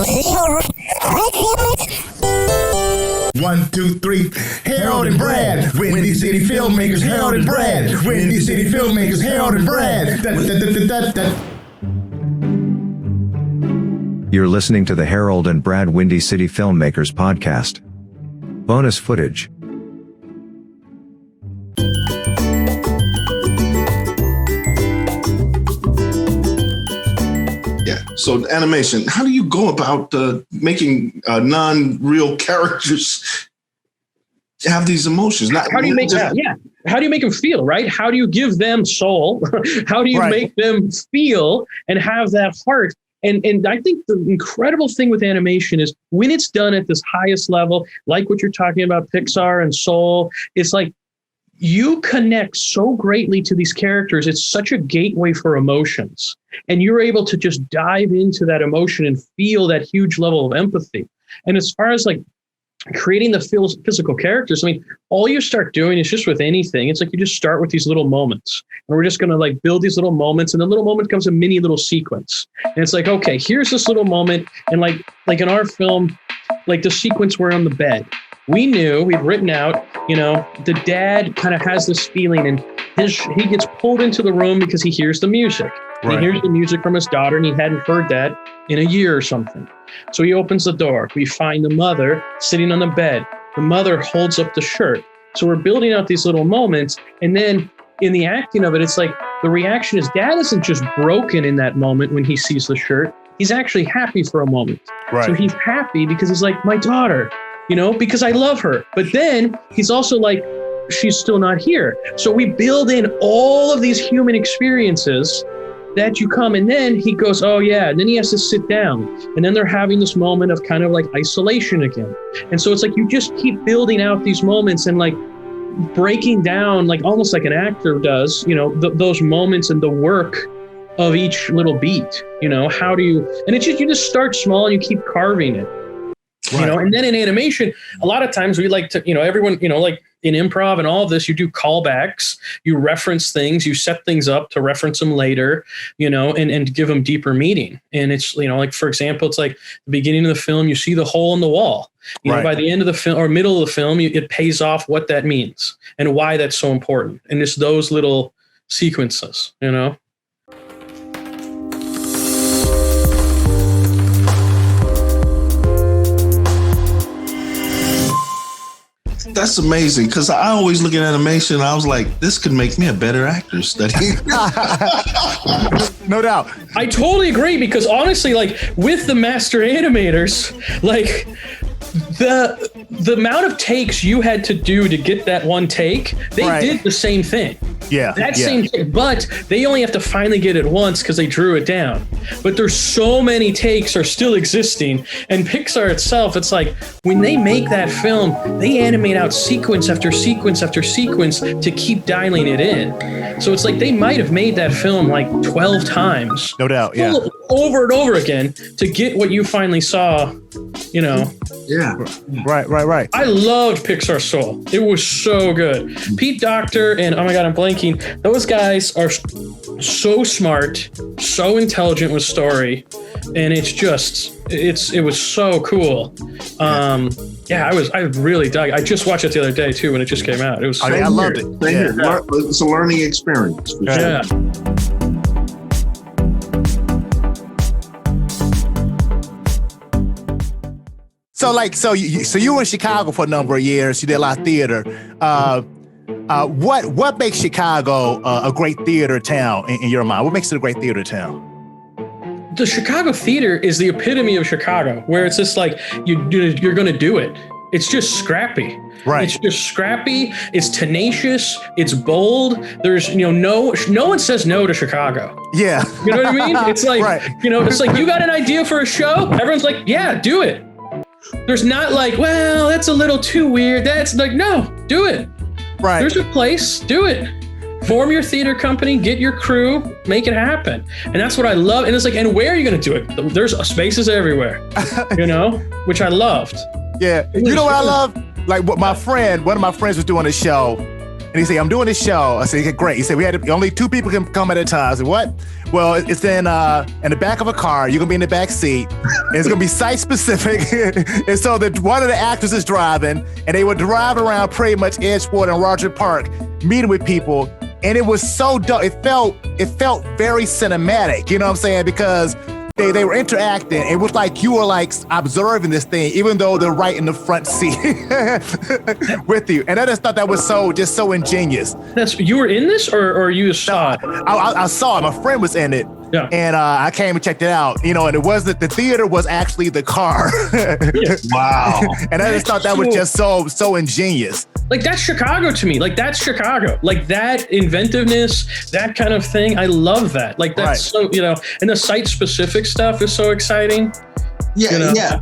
1, 2, 3. Harold and Brad, Windy City Filmmakers. Harold and Brad, Windy City Filmmakers. Harold and Brad. You're listening to the Harold and Brad Windy City Filmmakers podcast. Bonus footage. Yeah. So animation, how do you go about making non-real characters have these emotions? How do you make that? Yeah. How do you make them feel, right? How do you give them soul? How do you make them feel and have that heart? And I think the incredible thing with animation is when it's done at this highest level, like what you're talking about, Pixar and Soul, it's like you connect so greatly to these characters. It's such a gateway for emotions. And you're able to just dive into that emotion and feel that huge level of empathy. And as far as like creating the physical characters, I mean, all you start doing is just with anything. It's like you just start with these little moments, and we're just going to like build these little moments, and the little moment becomes a mini little sequence. And it's like, okay, here's this little moment. And like in our film, like the sequence where on the bed, we'd written out, the dad kind of has this feeling, and he gets pulled into the room because he hears the music. Right. He hears the music from his daughter, and he hadn't heard that in a year or something. So he opens the door. We find the mother sitting on the bed. The mother holds up the shirt. So we're building out these little moments. And then in the acting of it, it's like the reaction is dad isn't just broken in that moment when he sees the shirt. He's actually happy for a moment. Right. So he's happy because he's like, my daughter, because I love her. But then he's also like, she's still not here. So we build in all of these human experiences that you come, and then he goes, oh yeah, and then he has to sit down, and then they're having this moment of kind of like isolation again. And so it's like you just keep building out these moments and like breaking down, like almost like an actor does, those moments and the work of each little beat. How do you, and it's just, you just start small and you keep carving it. Right. And then in animation, a lot of times we like to, everyone, like in improv and all of this, you do callbacks, you reference things, you set things up to reference them later, and give them deeper meaning. And it's, like, for example, it's like the beginning of the film, you see the hole in the wall, by the end of the film or middle of the film, it pays off what that means and why that's so important. And it's those little sequences, That's amazing, because I always look at animation and I was like, this could make me a better actor studying. No doubt. I totally agree, because honestly, like with the master animators, like the amount of takes you had to do to get that one take, they did the same thing. Yeah. Same thing, but they only have to finally get it once because they drew it down. But there's so many takes are still existing. And Pixar itself, it's like when they make that film, they animate out sequence after sequence after sequence to keep dialing it in. So it's like they might have made that film like 12 times. No doubt, yeah. Over and over again to get what you finally saw, Yeah. Right. I loved Pixar Soul. It was so good. Pete Docter and, oh my God, I'm blanking. Those guys are so smart, so intelligent with story. And it's just, it was so cool. I really dug it. I just watched it the other day too when it just came out. It was so I loved it. Yeah. It's a learning experience. For sure. Yeah. So you were in Chicago for a number of years. You did a lot of theater. What makes Chicago a great theater town in your mind? What makes it a great theater town? The Chicago theater is the epitome of Chicago, where it's just like you're going to do it. It's just scrappy. Right. It's just scrappy. It's tenacious. It's bold. There's, no one says no to Chicago. Yeah. You know what I mean? It's like, right. It's like you got an idea for a show. Everyone's like, yeah, do it. There's not like, well, that's a little too weird. That's like, no, do it. Right. There's a place, do it. Form your theater company, get your crew, make it happen. And that's what I love. And it's like, and where are you going to do it? There's spaces everywhere, which I loved. Yeah. You know what I love? Like one of my friends was doing a show And he said, I'm doing this show. I said, great. He said, only 2 people can come at a time. I said, what? Well, it's in the back of a car. You're going to be in the back seat. And it's going to be site specific. And so one of the actors is driving, and they would drive around pretty much Edgewater and Roger Park, meeting with people. And it was so dope. It felt very cinematic, you know what I'm saying? Because they were interacting. It was like you were like observing this thing, even though they're right in the front seat with you. And I just thought that was so ingenious. You were in this, or you saw it? I saw it. My friend was in it. Yeah. And I came and checked it out, and it wasn't, the theater was actually the car. Wow. And I just thought that was just so ingenious. Like, that's Chicago to me. Like, that's Chicago. Like, that inventiveness, that kind of thing. I love that. Like, that's so, and the site specific stuff is so exciting. Yeah.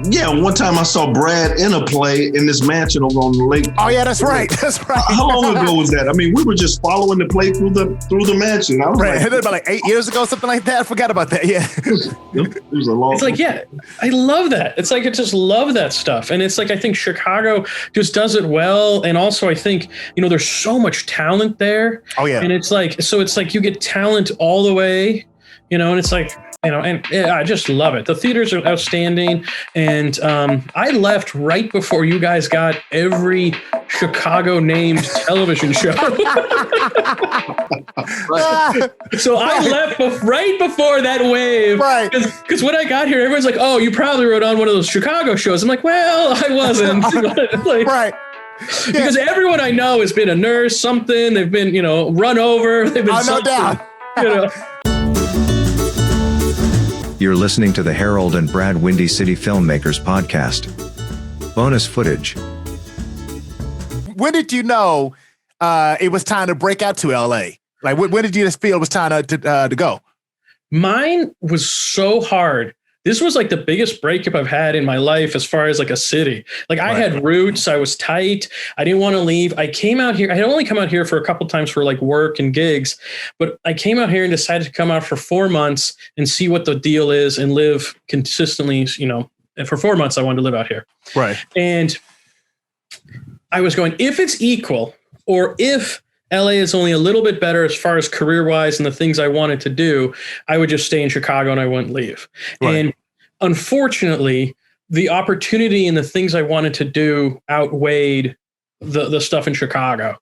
Yeah, one time I saw Brad in a play in this mansion over on the lake. Oh yeah, that's right. That's right. How long ago was that? I mean, we were just following the play through the mansion. I was right. Like, about like 8 years ago, something like that. I forgot about that. Yeah. It was a long. It's like, yeah, I love that. It's like, I just love that stuff. And it's like, I think Chicago just does it well. And also I think, there's so much talent there. Oh yeah. And it's like you get talent all the way, and it's like, and yeah, I just love it. The theaters are outstanding. And I left right before you guys got every Chicago named television show. So I left right before that wave. Right. Because when I got here, everyone's like, oh, you probably wrote on one of those Chicago shows. I'm like, well, I wasn't. Like, right. Because everyone I know has been a nurse, something. They've been, run over. They've been no doubt. You're listening to the Harold and Brad Windy City Filmmakers podcast. Bonus footage. When did you know it was time to break out to LA? Like, when did you just feel it was time to go? Mine was so hard. This was like the biggest breakup I've had in my life as far as like a city. Like, I had roots. I was tight. I didn't want to leave. I came out here. I had only come out here for a couple times for like work and gigs, but I came out here and decided to come out for 4 months and see what the deal is and live consistently, and for 4 months I wanted to live out here. Right. And I was going, if it's equal, or if LA is only a little bit better as far as career-wise and the things I wanted to do, I would just stay in Chicago and I wouldn't leave. Right. And unfortunately, the opportunity and the things I wanted to do outweighed the stuff in Chicago.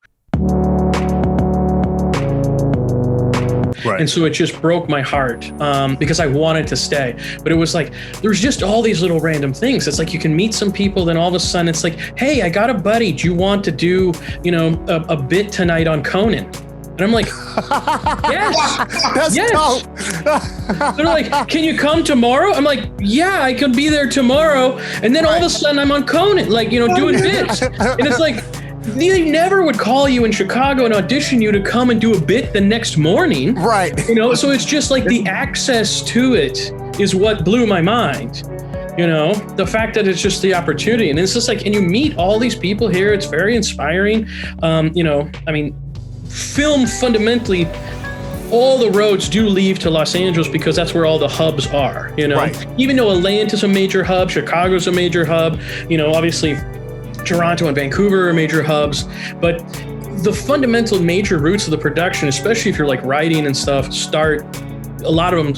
Right. And so it just broke my heart because I wanted to stay. But it was like, there's just all these little random things. It's like you can meet some people, then all of a sudden it's like, hey, I got a buddy. Do you want to do, a bit tonight on Conan? And I'm like, yes. That's yes. dope. They're like, can you come tomorrow? I'm like, yeah, I could be there tomorrow. And then all of a sudden I'm on Conan, like, doing bits. And it's like, they never would call you in Chicago and audition you to come and do a bit the next morning. Right. So it's just like the access to it is what blew my mind. The fact that it's just the opportunity. And it's just like, and you meet all these people here. It's very inspiring. Film fundamentally, all the roads do lead to Los Angeles because that's where all the hubs are, Right. Even though Atlanta's a major hub, Chicago's a major hub, obviously Toronto and Vancouver are major hubs, but the fundamental major roots of the production, especially if you're like writing and stuff, a lot of them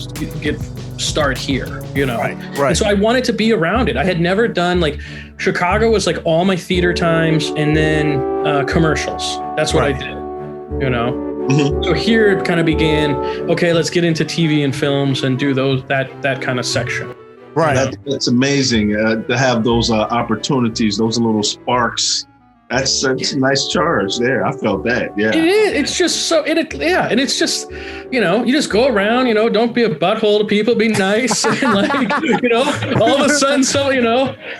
start here, Right. And so I wanted to be around it. I had never done, like, Chicago was like all my theater times and then commercials. That's what I did, Mm-hmm. So here it kind of began, okay, let's get into TV and films and do that kind of section. Right. That's amazing to have those opportunities, those little sparks. That's a nice charge there. I felt that. Yeah. It is. It's just so, and it's just, you just go around, don't be a butthole to people, be nice. And like, all of a sudden,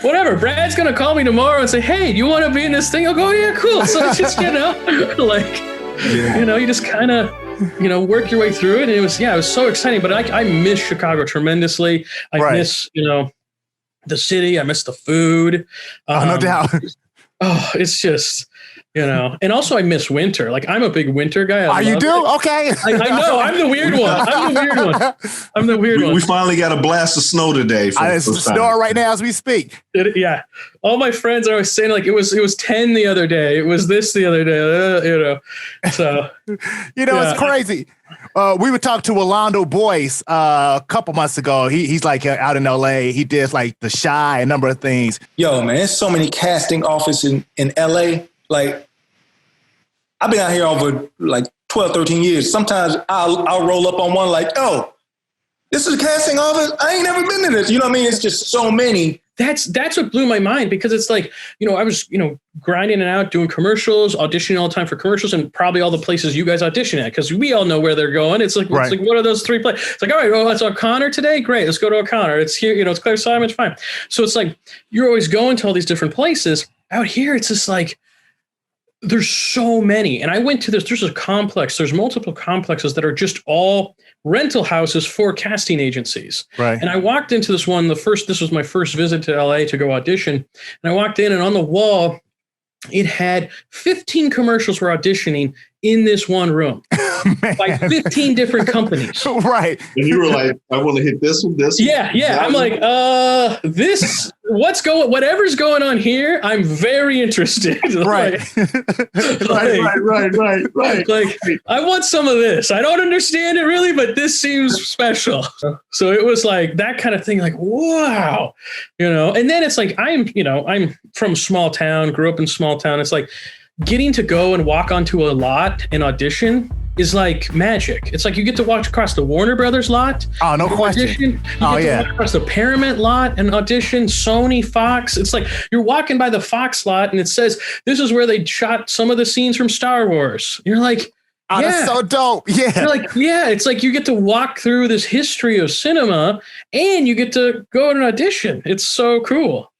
whatever. Brad's going to call me tomorrow and say, hey, do you want to be in this thing? I'll go, yeah, cool. So it's just, you just kind of, work your way through it. And it was so exciting, but I miss Chicago tremendously. I miss, the city. I miss the food. No doubt. It's just, And also I miss winter. Like I'm a big winter guy. You do? It. Okay. I know. I'm the weird one. We finally got a blast of snow today. It's snowing right now as we speak. Yeah. All my friends are always saying like it was 10 the other day. It was this the other day. So it's crazy. We would talk to Orlando Boyce a couple months ago. He's like out in LA. He did like The Chi, a number of things. Yo, man, there's so many casting offices in LA. Like, I've been out here over like 12, 13 years. Sometimes I'll roll up on one like, oh, this is a casting office? I ain't never been to this. You know what I mean? It's just so many. That's what blew my mind, because it's like, I was, grinding it out, doing commercials, auditioning all the time for commercials, and probably all the places you guys audition at, because we all know where they're going. It's like, It's like, what are those 3 places? It's like, all right, well, that's O'Connor today. Great. Let's go to O'Connor. It's here, it's Claire Simon's fine. So it's like, you're always going to all these different places. Out here, it's just like, there's so many. And I went to there's a complex, there's multiple complexes that are just all rental houses for casting agencies. Right. And I walked into this one, this was my first visit to LA to go audition. And I walked in, and on the wall, it had 15 commercials were auditioning in this one room by 15 different companies. Right. And you were like, I want to hit this one, this one. Yeah. I'm like, whatever's going on here, I'm very interested. Right. Right. Like, I want some of this. I don't understand it really, but this seems special. So it was like that kind of thing, like, wow, and then it's like, I'm from a small town, grew up in small town. It's like, getting to go and walk onto a lot and audition is like magic. It's like you get to walk across the Warner Brothers lot. Oh, no question. You get to walk across the Paramount lot and audition, Sony, Fox. It's like you're walking by the Fox lot and it says, this is where they shot some of the scenes from Star Wars. You're like, oh, that's so dope. Yeah. You're like, yeah, it's like you get to walk through this history of cinema and you get to go to an audition. It's so cool.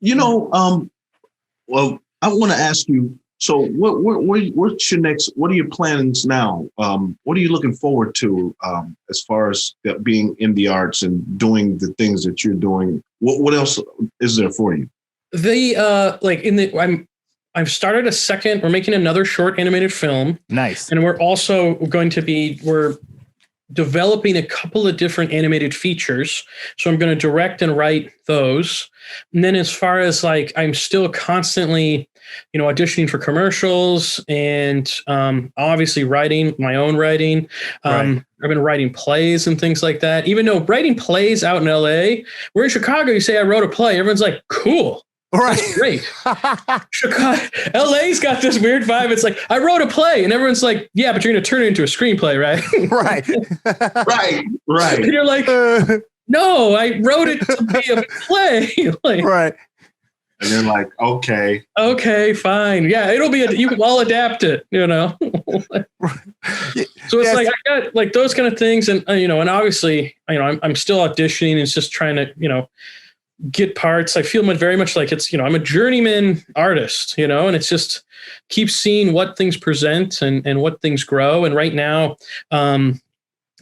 Well, I want to ask you, so what's your next, what are your plans now? What are you looking forward to as far as being in the arts and doing the things that you're doing? What else is there for you? I've started we're making another short animated film. Nice. And we're also we're developing a couple of different animated features. So I'm going to direct and write those. And then as far as like, I'm still constantly, auditioning for commercials and obviously writing my own writing. I've been writing plays and things like that. Even though writing plays out in LA, we're in Chicago, you say I wrote a play, everyone's like, cool. Right. That's great. Chicago, LA's got this weird vibe. It's like, I wrote a play, and everyone's like, yeah, but you're going to turn it into a screenplay, right? Right. And you're like, no, I wrote it to be a play. Right. And they're like, okay, fine. Yeah, I'll adapt it, So it's like, I got like those kind of things. And, and obviously, I'm still auditioning. It's just trying to, get parts. I feel very much like it's, I'm a journeyman artist, and it's just keep seeing what things present and what things grow. And right now, I'm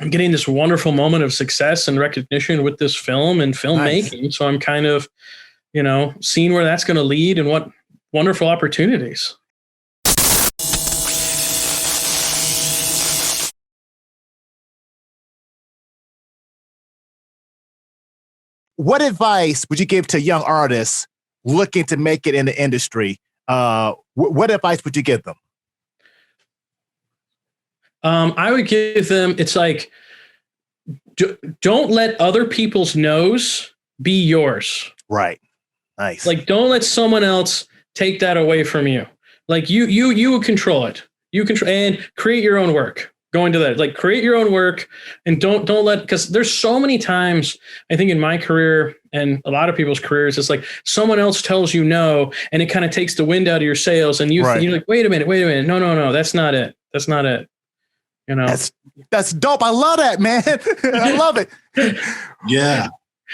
getting this wonderful moment of success and recognition with this film and filmmaking. Nice. So I'm kind of, seeing where that's going to lead and what wonderful opportunities. What advice would you give to young artists looking to make it in the industry? What advice would you give them? I would give them, it's like, don't let other people's no's be yours. Right. Nice. Like, don't let someone else take that away from you. Like you control it. You control and create your own work. Going to that, like create your own work and don't let, because there's so many times I think in my career and a lot of people's careers, it's like someone else tells you no, and it kind of takes the wind out of your sails, and you're like, wait a minute, no, that's not it. That's dope. I love that, man. I love it. Yeah,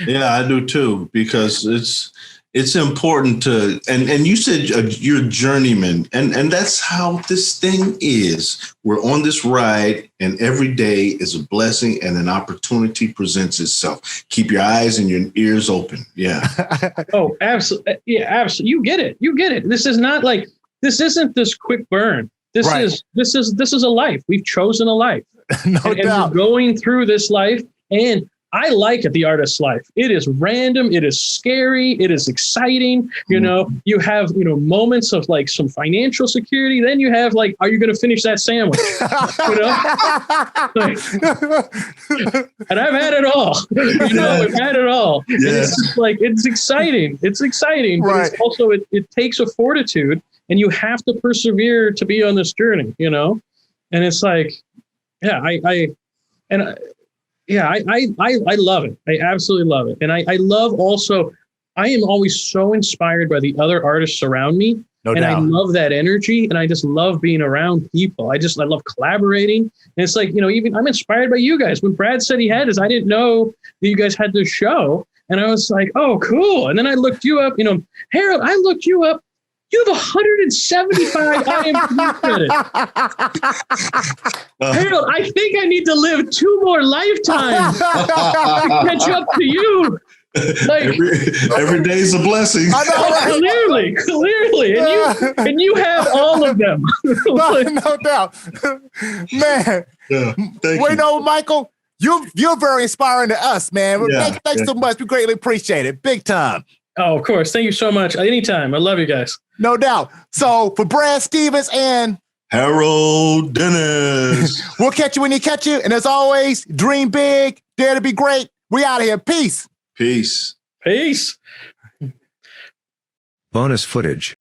I do too, because it's important to, and you said you're a journeyman, and that's how this thing is. We're on this ride, and every day is a blessing, and an opportunity presents itself. Keep your eyes and your ears open. Yeah. Oh, absolutely. Yeah, absolutely. You get it. This is not like this isn't this quick burn. This is a life. We've chosen a life. No doubt. And we're going through this life, and I like it, the artist's life. It is random. It is scary. It is exciting. You know, you have, moments of like some financial security. Then you have like, are you going to finish that sandwich? And I've had it all. I've had it all. Yeah. And it's just like, it's exciting. It's exciting. But Right. it's also, it takes a fortitude, and you have to persevere to be on this journey, And it's like, I love it. I absolutely love it. And I love also, I am always so inspired by the other artists around me. No and doubt. I love that energy. And I just love being around people. I love collaborating. And it's like, even I'm inspired by you guys. When Brad said he had this, I didn't know that you guys had this show. And I was like, oh, cool. And then I looked you up, Harold, I looked you up. You have 175 IMDb credits. Harold, I think I need to live 2 more lifetimes to catch up to you. Like every day's a blessing. I know, clearly, and you have all of them. no doubt, man. Yeah, thank you. Michael, you're very inspiring to us, man. Yeah, Thanks so much. We greatly appreciate it, big time. Oh, of course. Thank you so much. Anytime. I love you guys. No doubt. So for Brad Stevens and Harold Dennis. we'll catch you when you catch you. And as always, dream big, dare to be great. We out of here. Peace. Peace. Peace. Bonus footage.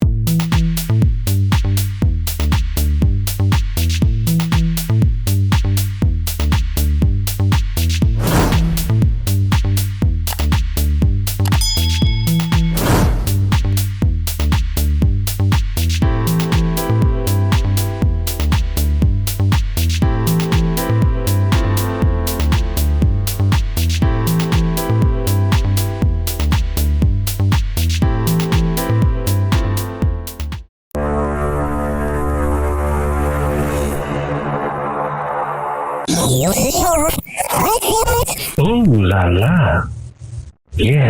Ooh la la. Yes.